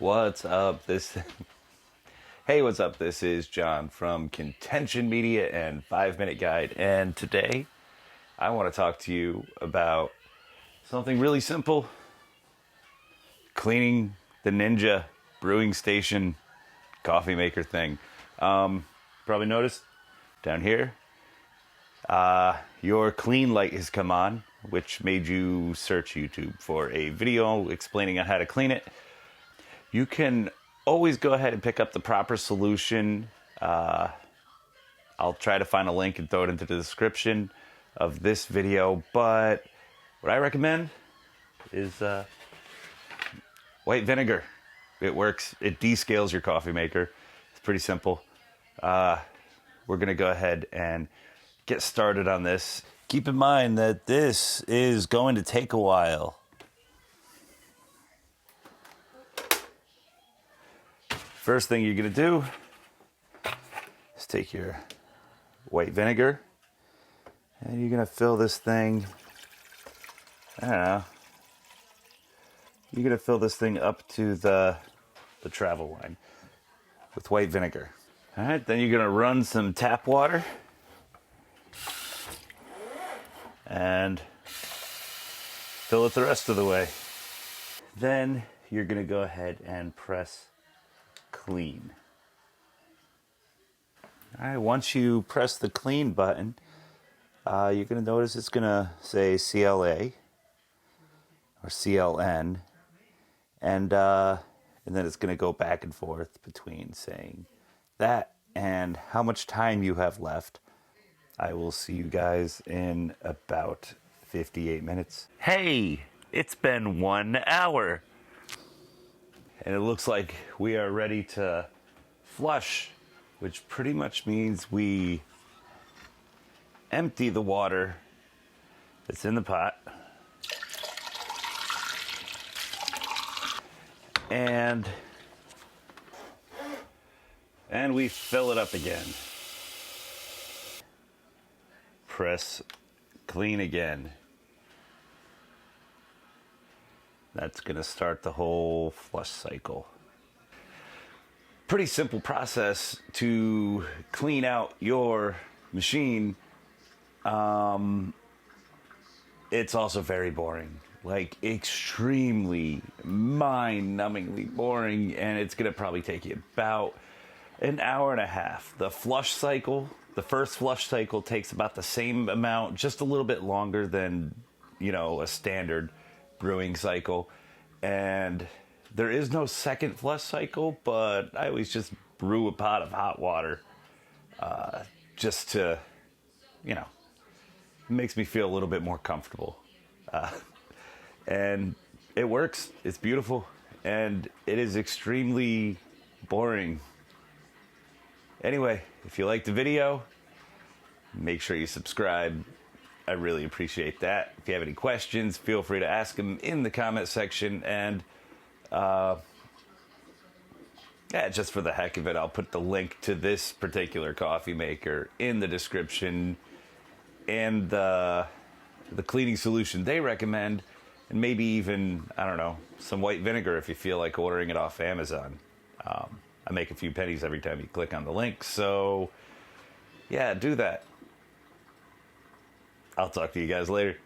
What's up? Hey, what's up? This is John from Contention Media and 5 Minute Guide. And today I want to talk to you about something really simple. Cleaning the Ninja brewing station coffee maker thing. Probably noticed down here, your clean light has come on, which made you search YouTube for a video explaining on how to clean it. You can always go ahead and pick up the proper solution. I'll try to find a link and throw it into the description of this video. But what I recommend is white vinegar. It works. It descales your coffee maker. It's pretty simple. We're going to go ahead and get started on this. Keep in mind that this is going to take a while. First thing you're going to do is take your white vinegar and you're going to fill this thing, I don't know, you're going to fill this thing up to the travel line with white vinegar. All right, then you're going to run some tap water and fill it the rest of the way. Then you're going to go ahead and press clean. All right, once you press the clean button, you're going to notice it's going to say CLA or CLN, and then it's going to go back and forth between saying that and how much time you have left. I will see you guys in about 58 minutes. Hey, it's been 1 hour. And it looks like we are ready to flush, which pretty much means we empty the water that's in the pot. And we fill it up again. Press clean again. That's going to start the whole flush cycle. Pretty simple process to clean out your machine. It's also very boring, like extremely mind-numbingly boring, and it's going to probably take you about an hour and a half. The flush cycle, the first flush cycle takes about the same amount, just a little bit longer than, a standard brewing cycle. And there is no second flush cycle, but I always just brew a pot of hot water just to, it makes me feel a little bit more comfortable. And it works. It's beautiful. And it is extremely boring. Anyway, if you liked the video, make sure you subscribe. I really appreciate that. If you have any questions, feel free to ask them in the comment section. And just for the heck of it, I'll put the link to this particular coffee maker in the description and the cleaning solution they recommend, and maybe even, I don't know, some white vinegar if you feel like ordering it off Amazon. I make a few pennies every time you click on the link, so yeah, do that. I'll talk to you guys later.